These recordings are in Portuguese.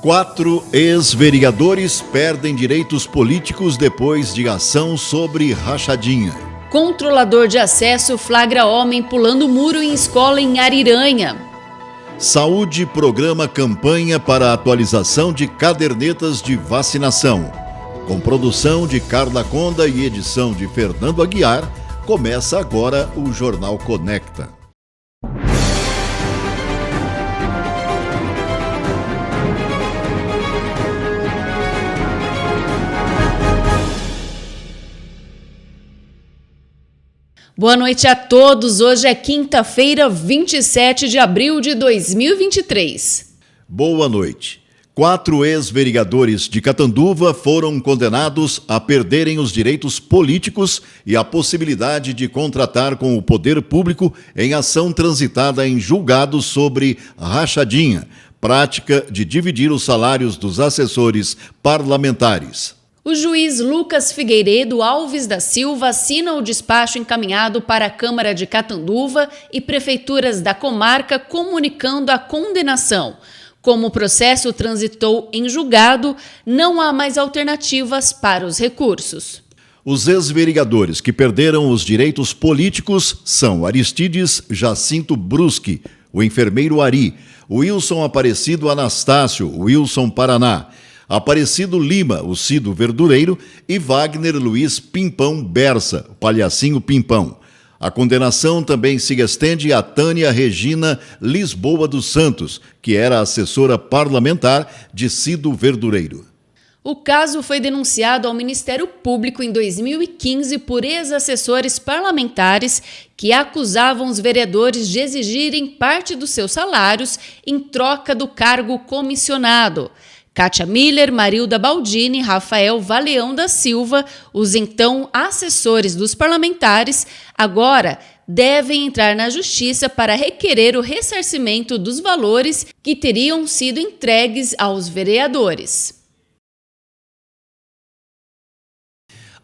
4 ex-vereadores perdem direitos políticos depois de ação sobre rachadinha. Controlador de acesso flagra homem pulando muro em escola em Ariranha. Saúde programa campanha para atualização de cadernetas de vacinação. Com produção de Carla Conda e edição de Fernando Aguiar, começa agora o Jornal Conecta. Boa noite a todos. Hoje é quinta-feira, 27 de abril de 2023. Boa noite. 4 ex-vereadores de Catanduva foram condenados a perderem os direitos políticos e a possibilidade de contratar com o poder público em ação transitada em julgados sobre rachadinha, prática de dividir os salários dos assessores parlamentares. O juiz Lucas Figueiredo Alves da Silva assina o despacho encaminhado para a Câmara de Catanduva e prefeituras da comarca comunicando a condenação. Como o processo transitou em julgado, não há mais alternativas para os recursos. Os ex-vereadores que perderam os direitos políticos são Aristides Jacinto Bruschi, o enfermeiro Ari, Wilson Aparecido Anastácio, Wilson Paraná, Aparecido Lima, o Cido Verdureiro, e Wagner Luiz Pimpão Bersa, o Palhacinho Pimpão. A condenação também se estende a Tânia Regina Lisboa dos Santos, que era assessora parlamentar de Cido Verdureiro. O caso foi denunciado ao Ministério Público em 2015 por ex-assessores parlamentares que acusavam os vereadores de exigirem parte dos seus salários em troca do cargo comissionado. Kátia Miller, Marilda Baldini, Rafael Valeão da Silva, os então assessores dos parlamentares, agora devem entrar na justiça para requerer o ressarcimento dos valores que teriam sido entregues aos vereadores.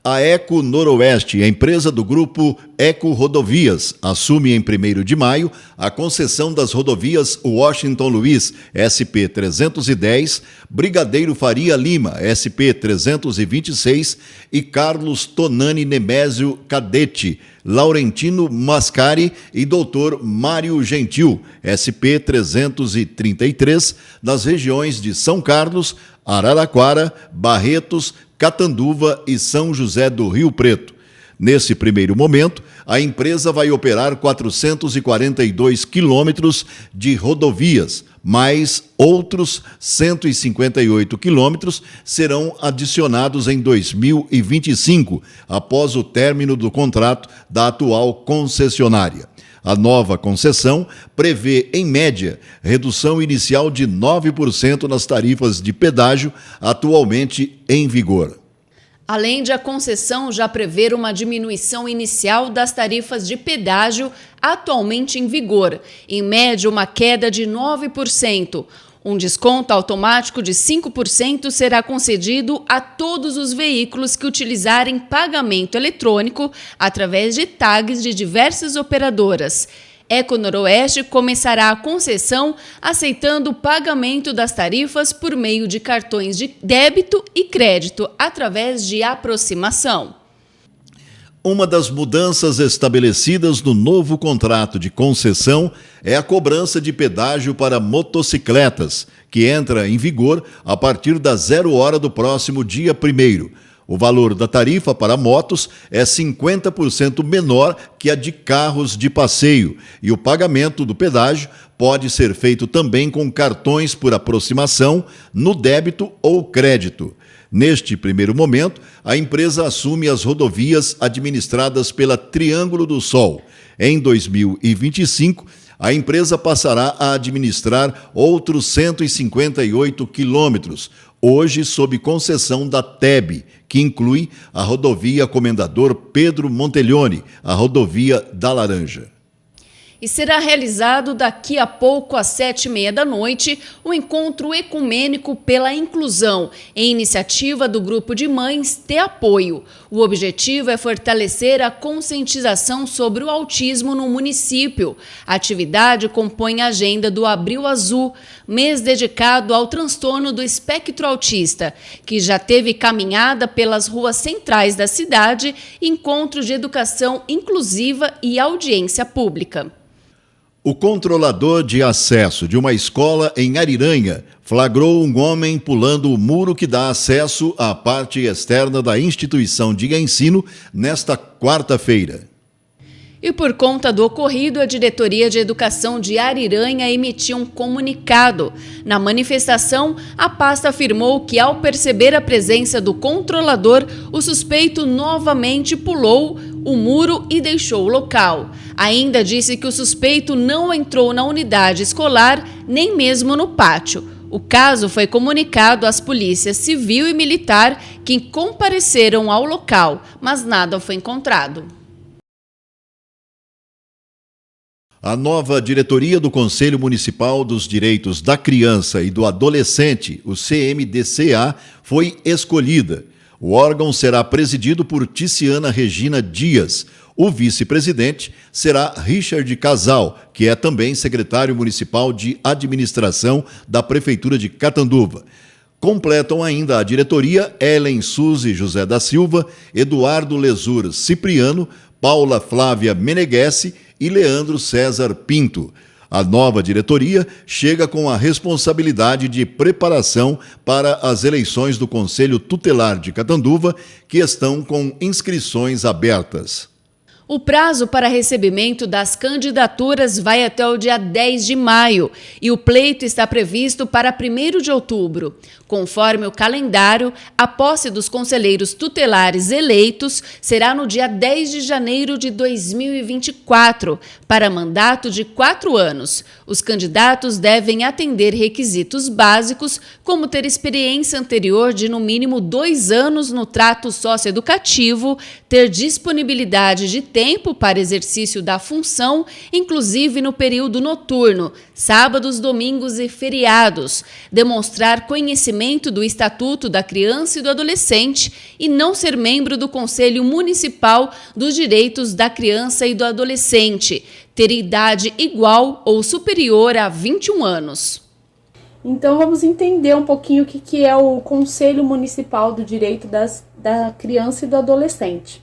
A Eco Noroeste, a empresa do grupo Eco Rodovias, assume em 1º de maio a concessão das rodovias Washington Luiz, SP-310, Brigadeiro Faria Lima, SP-326 e Carlos Tonani Nemésio Cadete, Laurentino Mascari e Dr. Mário Gentil, SP-333, nas regiões de São Carlos, Araraquara, Barretos, Catanduva e São José do Rio Preto. Nesse primeiro momento, a empresa vai operar 442 quilômetros de rodovias, mais outros 158 quilômetros serão adicionados em 2025, após o término do contrato da atual concessionária. A nova concessão prevê, em média, redução inicial de 9% nas tarifas de pedágio atualmente em vigor. Além de a concessão já prever uma diminuição inicial das tarifas de pedágio atualmente em vigor, em média uma queda de 9%. Um desconto automático de 5% será concedido a todos os veículos que utilizarem pagamento eletrônico através de tags de diversas operadoras. Eco Noroeste começará a concessão aceitando o pagamento das tarifas por meio de cartões de débito e crédito através de aproximação. Uma das mudanças estabelecidas no novo contrato de concessão é a cobrança de pedágio para motocicletas, que entra em vigor a partir da 0 hora do próximo dia 1º. O valor da tarifa para motos é 50% menor que a de carros de passeio e o pagamento do pedágio pode ser feito também com cartões por aproximação, no débito ou crédito. Neste primeiro momento, a empresa assume as rodovias administradas pela Triângulo do Sol. Em 2025, a empresa passará a administrar outros 158 quilômetros, hoje sob concessão da TEB, que inclui a rodovia Comendador Pedro Montelhoni, a rodovia da Laranja. e será realizado daqui a pouco às 19h30 o Encontro Ecumênico pela Inclusão, em iniciativa do Grupo de Mães Ter Apoio. O objetivo é fortalecer a conscientização sobre o autismo no município. A atividade compõe a agenda do Abril Azul, mês dedicado ao transtorno do espectro autista, que já teve caminhada pelas ruas centrais da cidade, encontros de educação inclusiva e audiência pública. O controlador de acesso de uma escola em Ariranha flagrou um homem pulando o muro que dá acesso à parte externa da instituição de ensino nesta quarta-feira. E por conta do ocorrido, a Diretoria de Educação de Ariranha emitiu um comunicado. Na manifestação, a pasta afirmou que, ao perceber a presença do controlador, o suspeito novamente pulou o muro e deixou o local. Ainda disse que o suspeito não entrou na unidade escolar, nem mesmo no pátio. O caso foi comunicado às polícias civil e militar, que compareceram ao local, mas nada foi encontrado. A nova diretoria do Conselho Municipal dos Direitos da Criança e do Adolescente, o CMDCA, foi escolhida. O órgão será presidido por Ticiana Regina Dias. O vice-presidente será Richard Casal, que é também secretário municipal de administração da Prefeitura de Catanduva. Completam ainda a diretoria Ellen Suzy José da Silva, Eduardo Lesur Cipriano, Paula Flávia Meneghelli e Leandro César Pinto. A nova diretoria chega com a responsabilidade de preparação para as eleições do Conselho Tutelar de Catanduva, que estão com inscrições abertas. O prazo para recebimento das candidaturas vai até o dia 10 de maio e o pleito está previsto para 1º de outubro. Conforme o calendário, a posse dos conselheiros tutelares eleitos será no dia 10 de janeiro de 2024, para mandato de 4 anos. Os candidatos devem atender requisitos básicos, como ter experiência anterior de no mínimo 2 anos no trato socioeducativo, ter disponibilidade de tempo para exercício da função, inclusive no período noturno, sábados, domingos e feriados, demonstrar conhecimento do Estatuto da Criança e do Adolescente e não ser membro do Conselho Municipal dos Direitos da Criança e do Adolescente, ter idade igual ou superior a 21 anos. Então vamos entender um pouquinho o que é o Conselho Municipal do Direito da Criança e do Adolescente.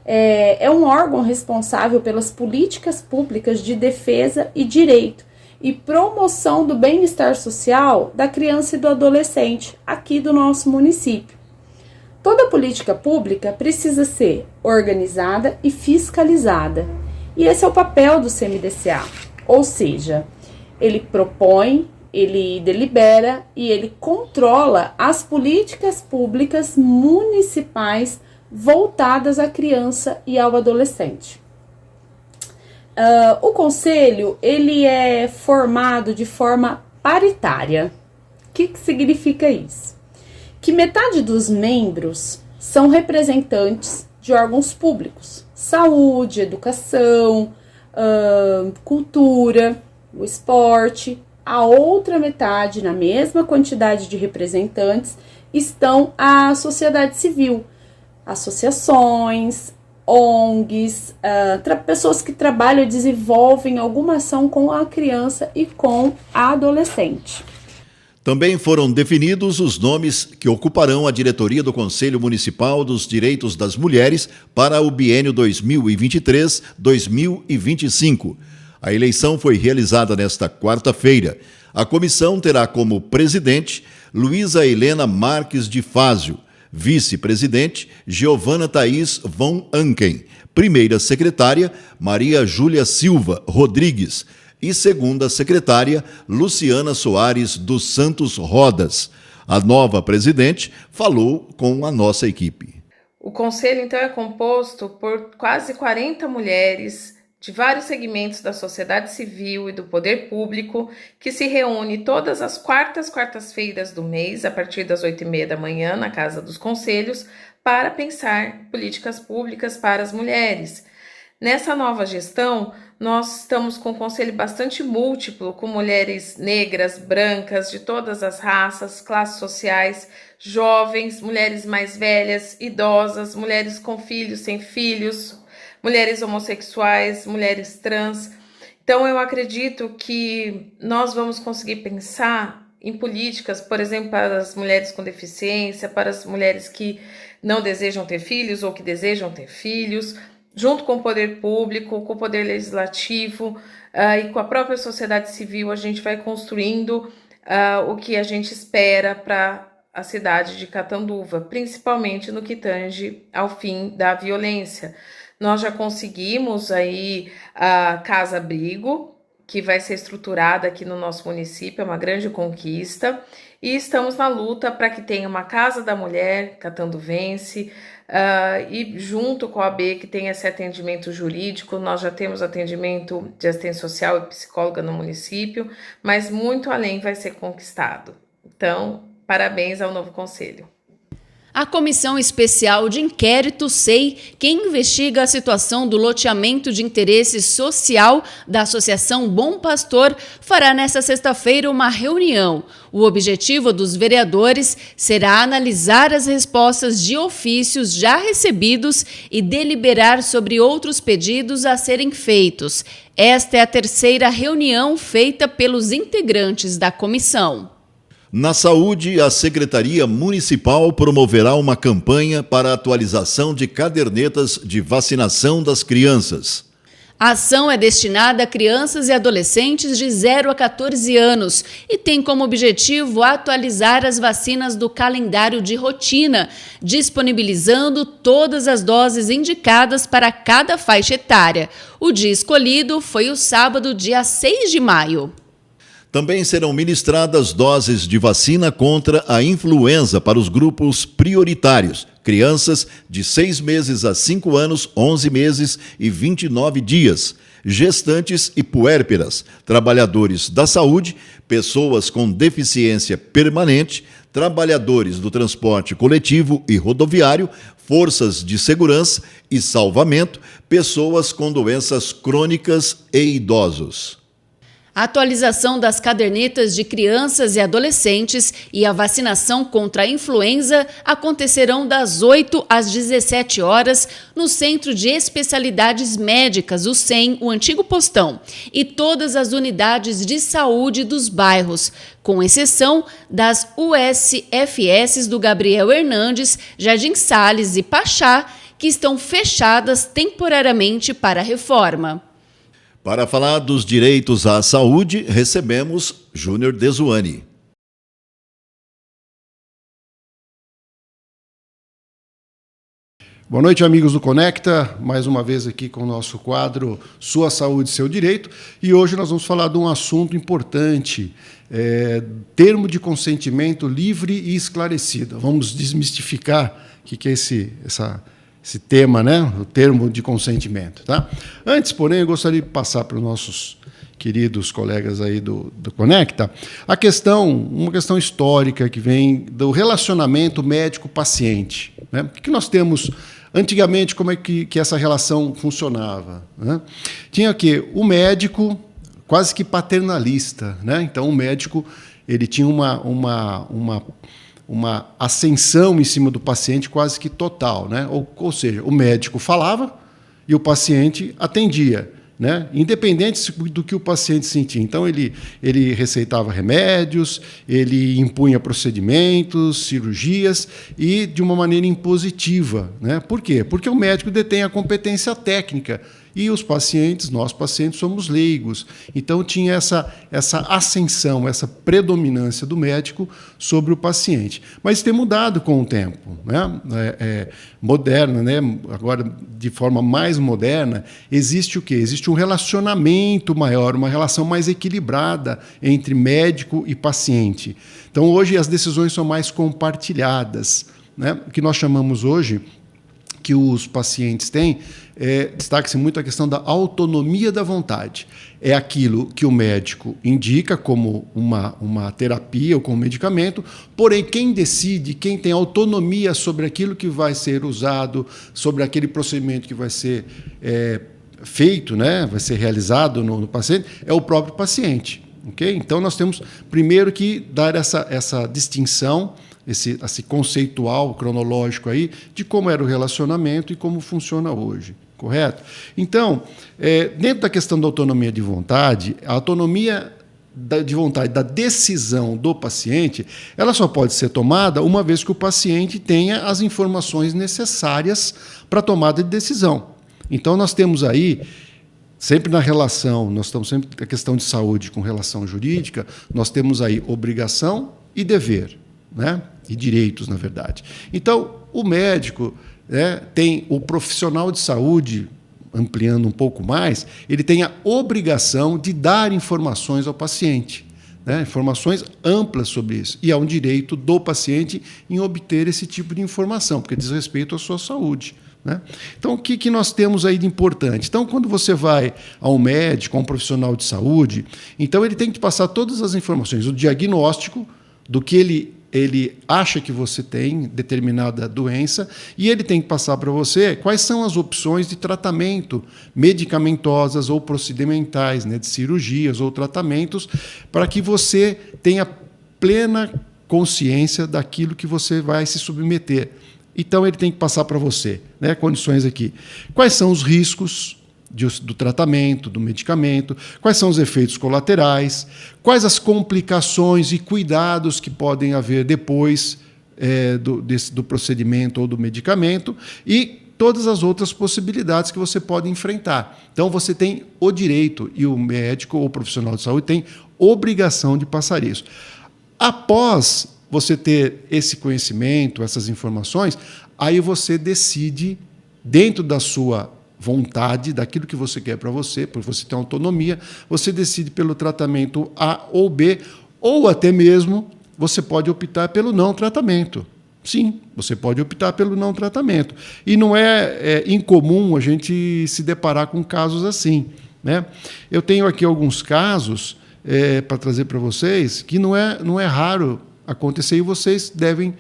É um órgão responsável pelas políticas públicas de defesa e direito e promoção do bem-estar social da criança e do adolescente aqui do nosso município. Toda política pública precisa ser organizada e fiscalizada, e esse é o papel do CMDCA, ou seja, ele propõe, ele delibera e ele controla as políticas públicas municipais voltadas à criança e ao adolescente. O conselho ele é formado de forma paritária. O que significa isso? Que metade dos membros são representantes de órgãos públicos, saúde, educação, cultura, o esporte. A outra metade, na mesma quantidade de representantes, estão a sociedade civil, associações, ONGs, pessoas que trabalham e desenvolvem alguma ação com a criança e com a adolescente. Também foram definidos os nomes que ocuparão a diretoria do Conselho Municipal dos Direitos das Mulheres para o biênio 2023-2025. A eleição foi realizada nesta quarta-feira. A comissão terá como presidente Luísa Helena Marques de Fázio, vice-presidente Giovana Thaís von Anken, primeira secretária Maria Júlia Silva Rodrigues e segunda secretária Luciana Soares dos Santos Rodas. A nova presidente falou com a nossa equipe. O conselho, então, é composto por quase 40 mulheres de vários segmentos da sociedade civil e do poder público, que se reúne todas as quartas-feiras do mês, a partir das 8h30 da manhã, na Casa dos Conselhos, para pensar políticas públicas para as mulheres. Nessa nova gestão, nós estamos com um conselho bastante múltiplo, com mulheres negras, brancas, de todas as raças, classes sociais, jovens, mulheres mais velhas, idosas, mulheres com filhos, sem filhos, mulheres homossexuais, mulheres trans. Então, eu acredito que nós vamos conseguir pensar em políticas, por exemplo, para as mulheres com deficiência, para as mulheres que não desejam ter filhos ou que desejam ter filhos, junto com o poder público, com o poder legislativo e com a própria sociedade civil, a gente vai construindo o que a gente espera para a cidade de Catanduva, principalmente no que tange ao fim da violência. Nós já conseguimos aí a Casa Abrigo, que vai ser estruturada aqui no nosso município, é uma grande conquista, e estamos na luta para que tenha uma Casa da Mulher catanduvense, e junto com a AB, que tem esse atendimento jurídico, nós já temos atendimento de assistência social e psicóloga no município, mas muito além vai ser conquistado. Então, parabéns ao novo conselho. A Comissão Especial de Inquérito SEI, que investiga a situação do loteamento de interesse social da Associação Bom Pastor, fará nesta sexta-feira uma reunião. O objetivo dos vereadores será analisar as respostas de ofícios já recebidos e deliberar sobre outros pedidos a serem feitos. Esta é a terceira reunião feita pelos integrantes da comissão. Na saúde, a Secretaria Municipal promoverá uma campanha para a atualização de cadernetas de vacinação das crianças. A ação é destinada a crianças e adolescentes de 0 a 14 anos e tem como objetivo atualizar as vacinas do calendário de rotina, disponibilizando todas as doses indicadas para cada faixa etária. O dia escolhido foi o sábado, dia 6 de maio. Também serão ministradas doses de vacina contra a influenza para os grupos prioritários, crianças de 6 meses a 5 anos, 11 meses e 29 dias, gestantes e puérperas, trabalhadores da saúde, pessoas com deficiência permanente, trabalhadores do transporte coletivo e rodoviário, forças de segurança e salvamento, pessoas com doenças crônicas e idosos. A atualização das cadernetas de crianças e adolescentes e a vacinação contra a influenza acontecerão das 8 às 17 horas no Centro de Especialidades Médicas, o CEM, o antigo Postão, e todas as unidades de saúde dos bairros, com exceção das USFS do Gabriel Hernandes, Jardim Salles e Pachá, que estão fechadas temporariamente para a reforma. Para falar dos direitos à saúde, recebemos Júnior Dezuani. Boa noite, amigos do Conecta. Mais uma vez aqui com o nosso quadro Sua Saúde, Seu Direito. E hoje nós vamos falar de um assunto importante, termo de consentimento livre e esclarecido. Vamos desmistificar o que é esse tema, né? O termo de consentimento. Tá? Antes, porém, eu gostaria de passar para os nossos queridos colegas aí do Conecta uma questão histórica que vem do relacionamento médico-paciente. Né? O que nós temos antigamente, como é que essa relação funcionava? Né? Tinha o médico quase que paternalista. Né? Então, o médico ele tinha uma ascensão em cima do paciente quase que total, né? Ou seja, o médico falava e o paciente atendia, né? Independente do que o paciente sentia. Então, ele receitava remédios, ele impunha procedimentos, cirurgias e de uma maneira impositiva. Né? Por quê? Porque o médico detém a competência técnica e nós pacientes, somos leigos. Então, tinha essa ascensão, essa predominância do médico sobre o paciente. Mas isso tem mudado com o tempo. Né? Moderna, né? Agora, de forma mais moderna, existe o quê? Existe um relacionamento maior, uma relação mais equilibrada entre médico e paciente. Então, hoje, as decisões são mais compartilhadas. Né? O que nós chamamos hoje, que os pacientes têm, destaca-se muito a questão da autonomia da vontade. É aquilo que o médico indica como uma terapia ou como medicamento, porém quem decide, quem tem autonomia sobre aquilo que vai ser usado, sobre aquele procedimento que vai ser feito, né, vai ser realizado no paciente, é o próprio paciente. Okay? Então, nós temos primeiro que dar essa distinção, esse conceitual cronológico aí, de como era o relacionamento e como funciona hoje. Correto? Então, dentro da questão da autonomia de vontade, a autonomia de vontade da decisão do paciente, ela só pode ser tomada uma vez que o paciente tenha as informações necessárias para a tomada de decisão. Então, nós temos aí, sempre na relação, nós estamos sempre na questão de saúde com relação jurídica, nós temos aí obrigação e dever, né? E direitos, na verdade. Então, o médico, né, tem o profissional de saúde, ampliando um pouco mais, ele tem a obrigação de dar informações ao paciente, né, informações amplas sobre isso. E há um direito do paciente em obter esse tipo de informação, porque diz respeito à sua saúde. Né? Então, o que nós temos aí de importante? Então, quando você vai a um médico, a um profissional de saúde, então ele tem que passar todas as informações, o diagnóstico do que ele acha que você tem determinada doença, e ele tem que passar para você quais são as opções de tratamento medicamentosas ou procedimentais, né, de cirurgias ou tratamentos, para que você tenha plena consciência daquilo que você vai se submeter. Então, ele tem que passar para você, né, condições aqui. Quais são os riscos do tratamento, do medicamento, quais são os efeitos colaterais, quais as complicações e cuidados que podem haver depois do procedimento ou do medicamento, e todas as outras possibilidades que você pode enfrentar. Então, você tem o direito, e o médico ou o profissional de saúde tem obrigação de passar isso. Após você ter esse conhecimento, essas informações, aí você decide, dentro da sua vontade, daquilo que você quer para você, porque você tem autonomia, você decide pelo tratamento A ou B, ou até mesmo você pode optar pelo não tratamento. Sim, você pode optar pelo não tratamento. E não é incomum a gente se deparar com casos assim, né? Eu tenho aqui alguns casos para trazer para vocês que não é raro acontecer, e vocês devem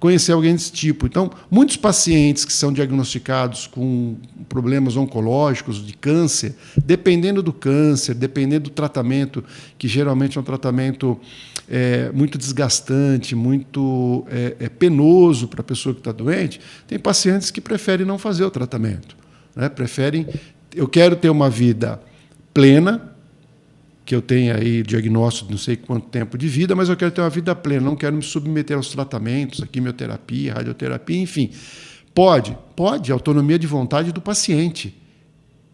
conhecer alguém desse tipo. Então, muitos pacientes que são diagnosticados com problemas oncológicos, de câncer, dependendo do câncer, dependendo do tratamento, que geralmente é um tratamento muito desgastante, muito penoso para a pessoa que está doente, tem pacientes que preferem não fazer o tratamento, né? Preferem, eu quero ter uma vida plena, que eu tenha aí diagnóstico de não sei quanto tempo de vida, mas eu quero ter uma vida plena, não quero me submeter aos tratamentos, a quimioterapia, radioterapia, enfim. Pode, autonomia de vontade do paciente.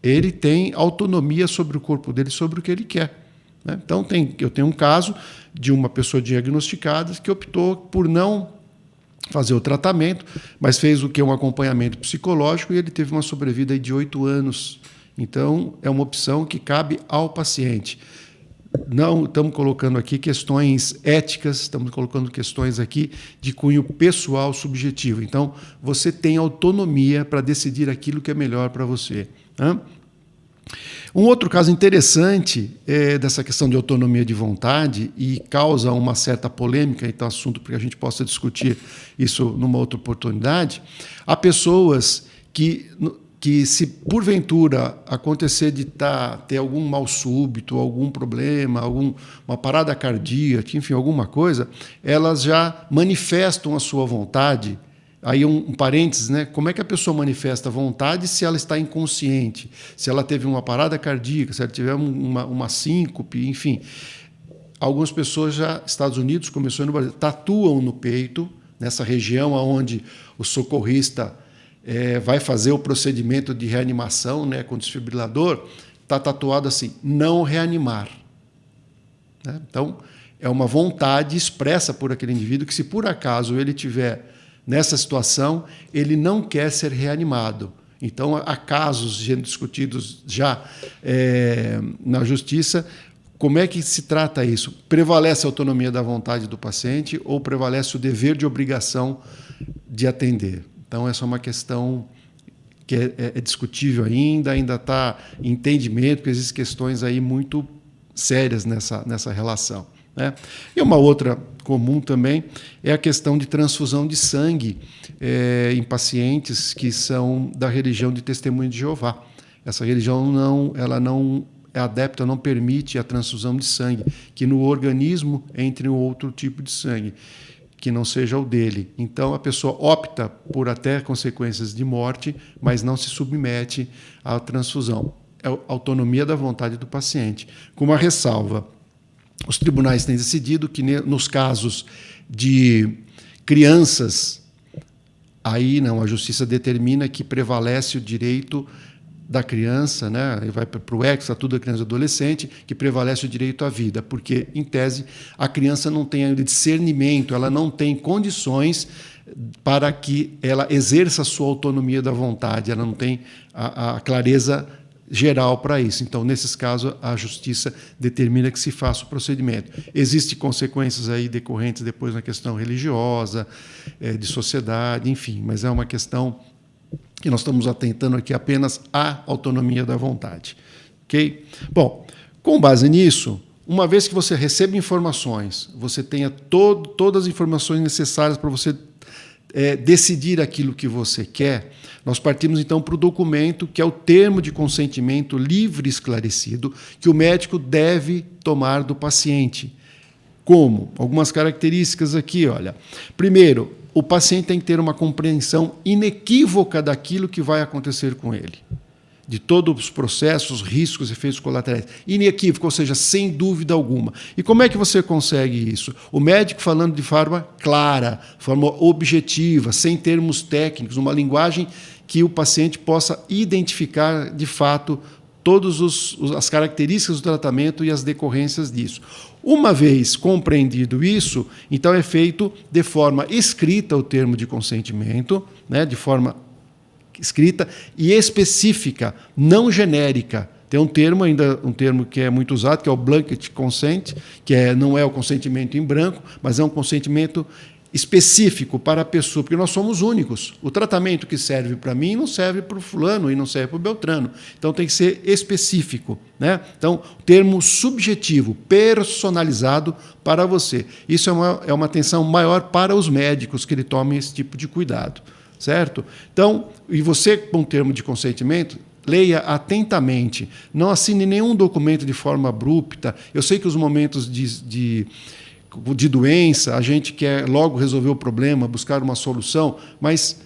Ele tem autonomia sobre o corpo dele, sobre o que ele quer. Né? Então, eu tenho um caso de uma pessoa diagnosticada que optou por não fazer o tratamento, mas fez um acompanhamento psicológico, e ele teve uma sobrevida de 8 anos. Então, é uma opção que cabe ao paciente. Não estamos colocando aqui questões éticas, estamos colocando questões aqui de cunho pessoal, subjetivo. Então, você tem autonomia para decidir aquilo que é melhor para você. Né? Um outro caso interessante dessa questão de autonomia de vontade, e causa uma certa polêmica, então assunto para que a gente possa discutir isso numa outra oportunidade. Há pessoas que se porventura acontecer de ter algum mal súbito, algum problema, uma parada cardíaca, enfim, alguma coisa, elas já manifestam a sua vontade. Aí um parênteses, né? Como é que a pessoa manifesta a vontade se ela está inconsciente? Se ela teve uma parada cardíaca, se ela tiver uma síncope, enfim. Algumas pessoas já, Estados Unidos, começou no Brasil, tatuam no peito, nessa região onde o socorrista vai fazer o procedimento de reanimação, né, com desfibrilador, está tatuado assim, não reanimar. Né? Então, é uma vontade expressa por aquele indivíduo que, se por acaso ele tiver nessa situação, ele não quer ser reanimado. Então, há casos sendo discutidos já na justiça. Como é que se trata isso? Prevalece a autonomia da vontade do paciente ou prevalece o dever de obrigação de atender? Então, essa é uma questão que é discutível ainda está em entendimento, porque existem questões aí muito sérias nessa relação. Né? E uma outra comum também é a questão de transfusão de sangue em pacientes que são da religião de Testemunho de Jeová. essa religião ela não é adepta, não permite a transfusão de sangue, que no organismo entre um outro tipo de sangue, que não seja o dele. Então, a pessoa opta por até consequências de morte, mas não se submete à transfusão. É a autonomia da vontade do paciente. Com uma ressalva, os tribunais têm decidido que, nos casos de crianças, aí não, a justiça determina que prevalece o direito da criança, né? Vai para o ex, tudo da criança e adolescente, que prevalece o direito à vida, porque, em tese, a criança não tem ainda discernimento, ela não tem condições para que ela exerça a sua autonomia da vontade, ela não tem a clareza geral para isso. Então, nesses casos, a justiça determina que se faça o procedimento. Existem consequências aí decorrentes depois na questão religiosa, de sociedade, enfim, mas é uma questão que nós estamos atentando aqui apenas à autonomia da vontade. Ok? Bom, com base nisso, uma vez que você recebe informações, você tenha todas as informações necessárias para você decidir aquilo que você quer, nós partimos então para o documento, que é o termo de consentimento livre e esclarecido, que o médico deve tomar do paciente. Como? Algumas características aqui, olha. Primeiro, o paciente tem que ter uma compreensão inequívoca daquilo que vai acontecer com ele, de todos os processos, riscos, efeitos colaterais. Inequívoco, ou seja, sem dúvida alguma. E como é que você consegue isso? O médico falando de forma clara, forma objetiva, sem termos técnicos, uma linguagem que o paciente possa identificar de fato todas as características do tratamento e as decorrências disso. Uma vez compreendido isso, então é feito de forma escrita o termo de consentimento, né, de forma escrita e específica, não genérica. Tem um termo que é muito usado, que é o blanket consent, que não é o consentimento em branco, mas é um consentimento específico para a pessoa, porque nós somos únicos. O tratamento que serve para mim não serve para o fulano e não serve para o beltrano. Então tem que ser específico, né? Então, termo subjetivo, personalizado para você. Isso é uma atenção maior para os médicos que ele tomem esse tipo de cuidado, certo? Então, e você com o termo de consentimento, leia atentamente, não assine nenhum documento de forma abrupta. Eu sei que os momentos de doença, a gente quer logo resolver o problema, buscar uma solução, mas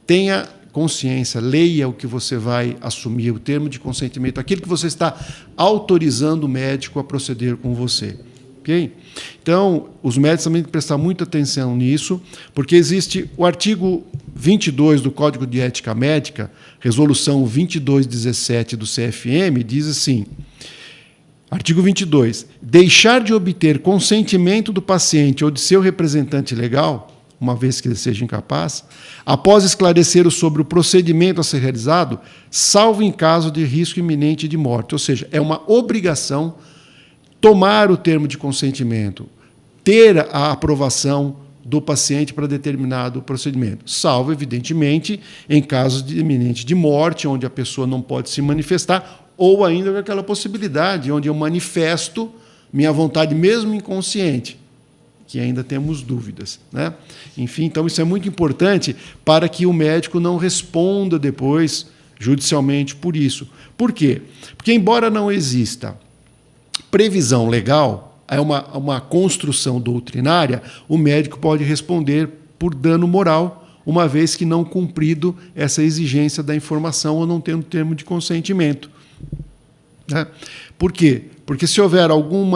tenha consciência, leia o que você vai assumir, o termo de consentimento, aquilo que você está autorizando o médico a proceder com você. Okay? Então, os médicos também têm que prestar muita atenção nisso, porque existe o artigo 22 do Código de Ética Médica, resolução 2217 do CFM, diz assim: artigo 22. Deixar de obter consentimento do paciente ou de seu representante legal, uma vez que ele seja incapaz, após esclarecer sobre o procedimento a ser realizado, salvo em caso de risco iminente de morte. Ou seja, é uma obrigação tomar o termo de consentimento, ter a aprovação do paciente para determinado procedimento, salvo, evidentemente, em casos de iminente de morte, onde a pessoa não pode se manifestar, ou ainda com aquela possibilidade onde eu manifesto minha vontade, mesmo inconsciente, que ainda temos dúvidas, né? Enfim, então isso é muito importante para que o médico não responda depois judicialmente por isso. Por quê? Porque, embora não exista previsão legal, é uma construção doutrinária, o médico pode responder por dano moral, uma vez que não cumprido essa exigência da informação ou não tendo termo de consentimento. Né? Por quê? Porque se houver algum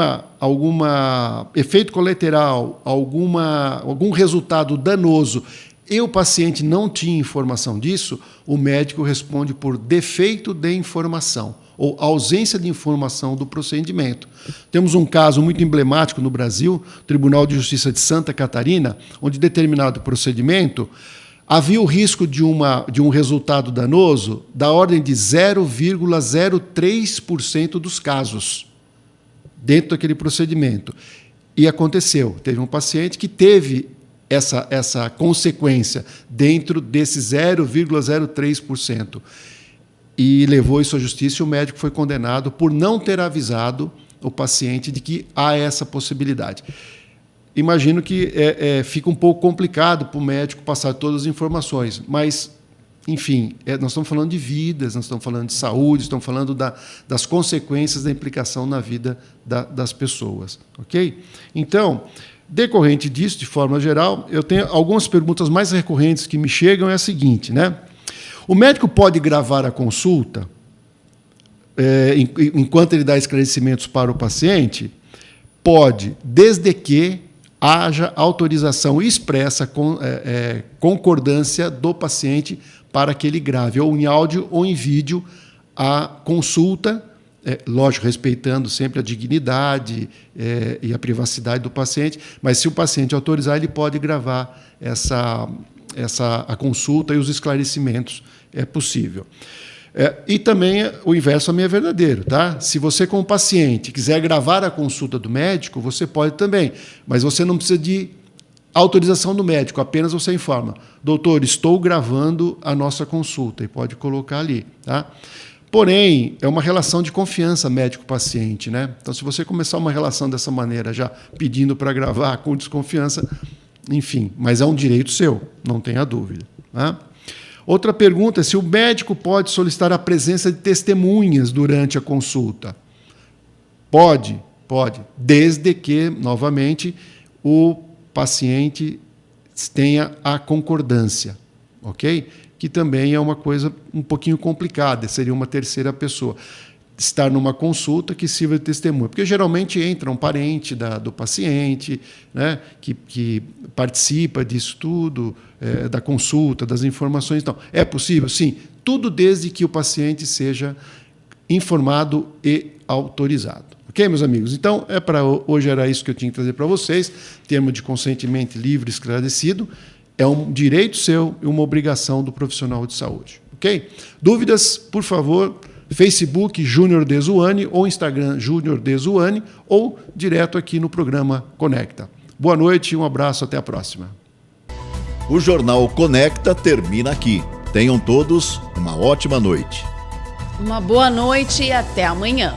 efeito colateral, algum resultado danoso e o paciente não tinha informação disso, o médico responde por defeito de informação ou ausência de informação do procedimento. Temos um caso muito emblemático no Brasil, Tribunal de Justiça de Santa Catarina, onde determinado procedimento havia o risco de um resultado danoso da ordem de 0,03% dos casos dentro daquele procedimento. E aconteceu. Teve um paciente que teve essa consequência dentro desse 0,03%. E levou isso à justiça e o médico foi condenado por não ter avisado o paciente de que há essa possibilidade. Imagino que fica um pouco complicado para o médico passar todas as informações, mas, enfim, nós estamos falando de vidas, nós estamos falando de saúde, estamos falando das consequências da implicação na vida das pessoas, ok? Então, decorrente disso, de forma geral, eu tenho algumas perguntas mais recorrentes que me chegam, é a seguinte, né? O médico pode gravar a consulta enquanto ele dá esclarecimentos para o paciente? Pode, desde que haja autorização expressa, concordância do paciente para que ele grave, ou em áudio ou em vídeo, a consulta, lógico, respeitando sempre a dignidade e a privacidade do paciente, mas se o paciente autorizar, ele pode gravar a consulta e os esclarecimentos, é possível. E também o inverso também é verdadeiro, tá? Se você, como paciente, quiser gravar a consulta do médico, você pode também, mas você não precisa de autorização do médico, apenas você informa: doutor, estou gravando a nossa consulta, e pode colocar ali, tá? Porém, é uma relação de confiança médico-paciente, né? Então, se você começar uma relação dessa maneira, já pedindo para gravar com desconfiança, enfim, mas é um direito seu, não tenha dúvida, tá? Outra pergunta é se o médico pode solicitar a presença de testemunhas durante a consulta. Pode, desde que, novamente, o paciente tenha a concordância, ok? Que também é uma coisa um pouquinho complicada, seria uma terceira pessoa. Estar numa consulta que sirva de testemunha, porque geralmente entra um parente do paciente, né, que participa disso tudo, da consulta, das informações. Então, é possível? Sim, tudo desde que o paciente seja informado e autorizado. Ok, meus amigos? Então, hoje era isso que eu tinha que trazer para vocês. Termo de consentimento livre e esclarecido é um direito seu e uma obrigação do profissional de saúde. Ok? Dúvidas, por favor, Facebook Júnior Dezuani ou Instagram Júnior Dezuani ou direto aqui no programa Conecta. Boa noite e um abraço, até a próxima. O Jornal Conecta termina aqui. Tenham todos uma ótima noite. Uma boa noite e até amanhã.